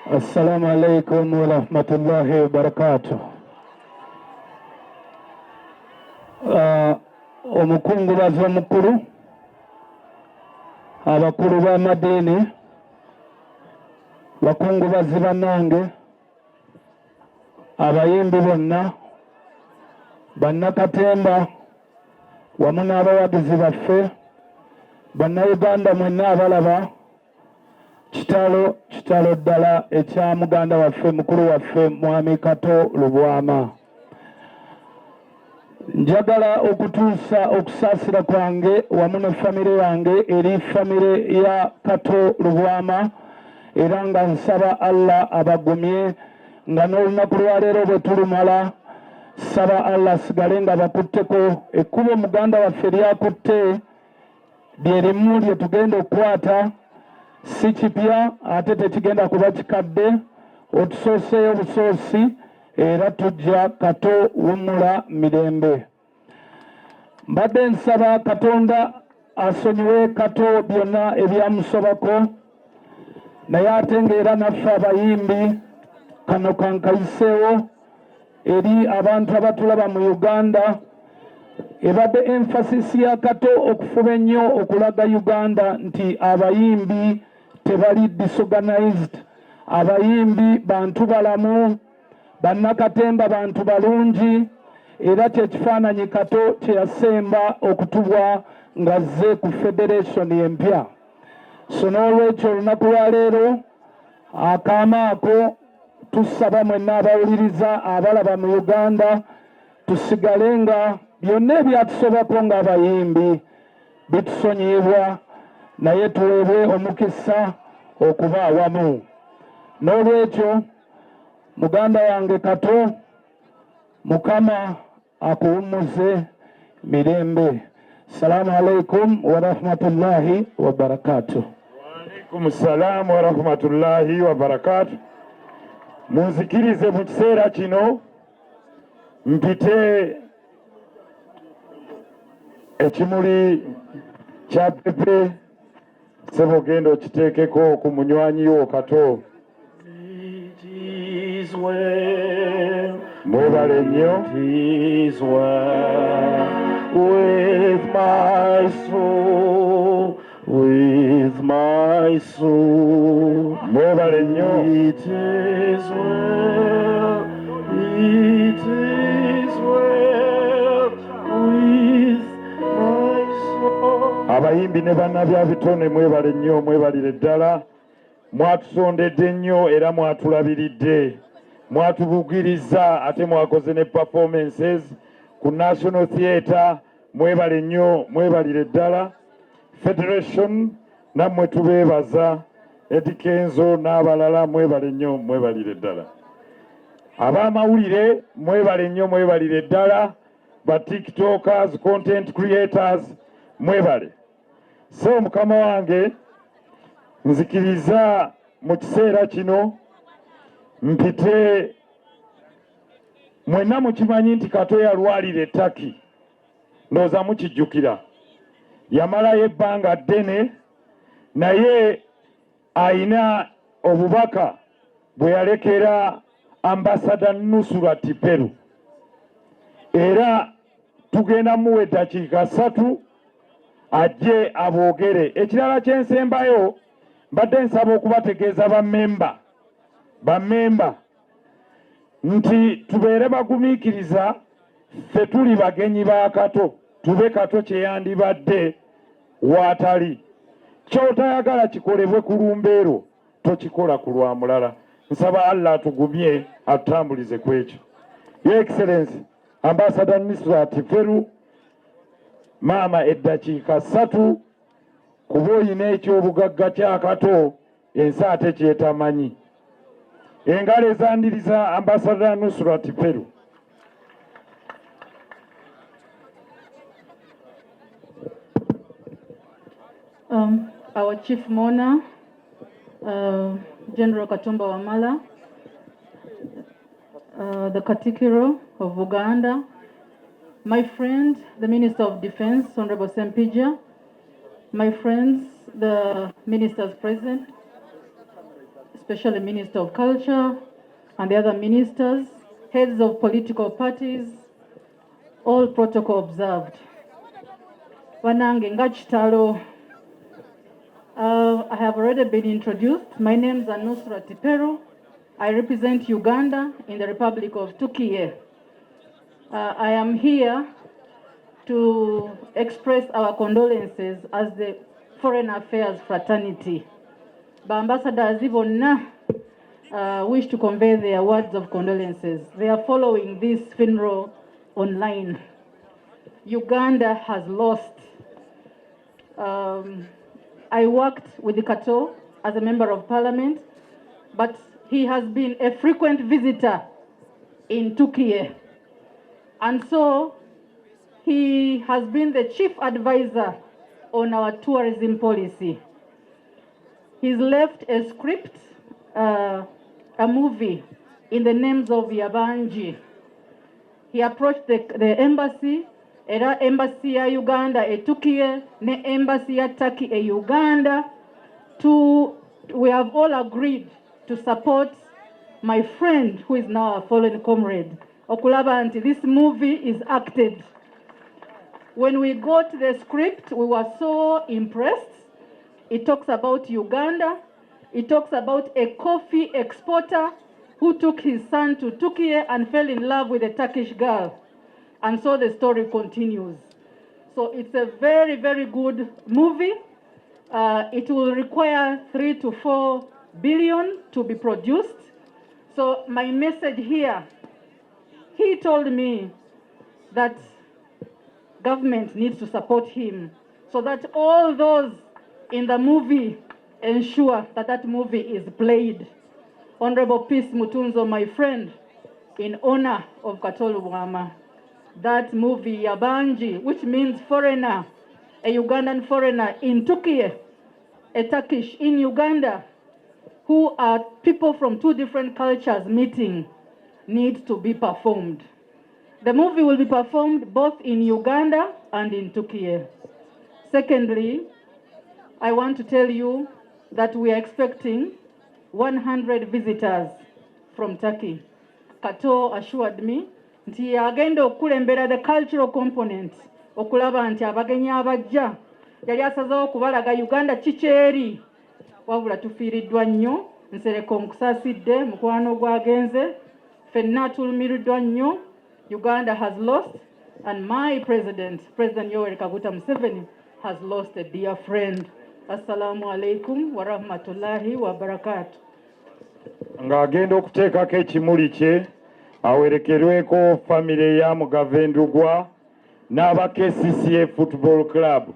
Assalamu alaikum wa rahmatullahi wa barakatuh. Omukungubazi omukulu, abakulu b'amadini, bakungubazi bannange, abayimbi bonna, bannakatemba wamu n'abawagizi baffe, bannayuganda mwenna abalaba, kitalo ddala ekya muganda waffe mukulu waffe mwami Kato Lubwama. Njagala okutuusa okusaasira kwange wamu ne famire yange eri famire ya Kato Lubwama, era nga nsaba Allah abagumye nga n'olunaku lwaleero bwe tulumala, saba Allah sigale nga bakutteko ekkubo muganda waffe lyakutte lye limu lye tugenda okukwata, si kipya ate tekigenda kuba kikadde, otusooseeyo busoosi era tujja Kato wumula mirembe. Mbadde nsaba Katonda asonyiwe Kato byonna ebyamusobako, naye ate ng'era naffe abayimbi kano kankayiseewo eri abantu abatulaba mu Uganda. Ebadde emphasis ya Kato okufuba ennyo okulaga Uganda nti abayimbi tebali disorganized, abayimbi bantu balamu, bannakatemba bantu balungi, era kyekifaananyi Kato kye yasemba okutubwa ng'azze ku federation empya. So n'olwekyo olunaku lwa leero akaama ako tusaba mwenna abawuliriza abalaba mu Uganda tusigale nga byonna ebyatusobako ng'abayimbi bitusonyiyibwa, naye tuweebwe omukisa okuba awamu. N'olwekyo muganda wange Kato, Mukama akuwummuze mirembe. Assalamu alaikum wa rahmatullahi wa barakatuh. Wa alaikum salam wa rahmatullahi wa barakatuh. Munzikirize mu kiseera kino mpite ekimuli kya Bebe sebo genda okiteekeko ku munywanyi wo Kato. Mwebale nnyo. With my soul, with my soul, mwebale nnyo. It is well, it is well with my soul. Abayimbi ne bannabyabitone mwebale nnyo, mwebalire ddala. Mwatusondedde nnyo era mwatulabiridde, mwatubugiriza ate mwakoze ne performances ku National Theatre. Mwebale nnyo, mwebalire ddala. Federation nammwe tubeebaza, Eddie Kenzo n'abalala mwebale nnyo, mwebalire ddala. Ab'amawulire mwebale nnyo, mwebalire ddala. Ba TikTokers, content creators mwebale. So mukama wange nzikiriza mu kiseera kino mpite mwenna mukimanyi nti Kato yalwalira ettaki, ndowooza mukijjukira. Yamalayo ebbanga ddene, naye ayina obubaka bwe yalekera ambasada Nusrat Peru, era tugenda muwa eddakiika 3 ajje aboogere. Ekirala kyensembayo mbadde nsaba okubategeeza bammemba nti tubeere bagumiikiriza, ffe tuli bagenyi ba Kato, tube Kato kye yandibadde waatali. Ky'otayagala kikolebwe ku lumbeero tokikola ku lwa mulala. Nsaba Allah atugumye atutambulize ku ekyo. Your Excellency Ambassador Nusrat Peru, maama eddakiika 3 kuba oyina ekyobugagga kya Kato ensi ate kyetamanyi. Engalo ezandiriza Ambassador Nusrat Peru. Our Chief Mourner, General Katumba Wamala, the Katikiro of Uganda, my friend, the Minister of Defense, Honorable Sempija, my friends, the ministers present, especially Minister of Culture and the other ministers, heads of political parties, all protocol observed. Wanange Ngachitalo, I have already been introduced. My name is Anusra Tipero. I represent Uganda in the Republic of Turkey. I am here to express our condolences as the Foreign Affairs Fraternity. The ambassadors even wish to convey their words of condolences. They are following this funeral online. Uganda has lost. I worked with Kato as a member of parliament, but he has been a frequent visitor in Turkey. And so he has been the chief advisor on our tourism policy. He's left a script, a movie in the names of Yabanji. He approached the embassy, era embassy ya Uganda e Turkey, ne embassy ya Turkey e Uganda. We have all agreed to support my friend who is now a fallen comrade. Okulaba anti, this movie is acted. When we got the script, we were so impressed. It talks about Uganda. It talks about a coffee exporter who took his son to Turkey and fell in love with a Turkish girl. And so the story continues. So it's a very, very good movie. It will require 3 to 4 billion to be produced. So my message here, he told me that government needs to support him so that all those in the movie ensure that that movie is played. Honorable Peace Mutunzo, my friend, in honor of Kato Lubwama, that movie Yabanji, which means foreigner, a Ugandan foreigner in Turkey, a Turkish in Uganda, who are people from two different cultures meeting, needs to be performed. The movie will be performed both in Uganda and in Turkey. Secondly, I want to tell you that we are expecting 100 visitors from Turkey. Kato assured me nti agenda okulembera the cultural component okulaba nti abagenyi abajja yali asazeewo okubalaga Uganda kikyeri wabula tufiiriddwa nnyo Nsereko nkusaasidde mukwano gwagenze ffenna tulumiruddwa nnyo. Uganda has lost, and my President Yoweri Kaguta Museveni, has lost a dear friend. Assalamu alaikum wa rahmatullahi wa barakatuh. Ng'agenda okuteekako ekimuli kye awerekerweko famire ya Mugavendugwa n'aba KCCA Football Club.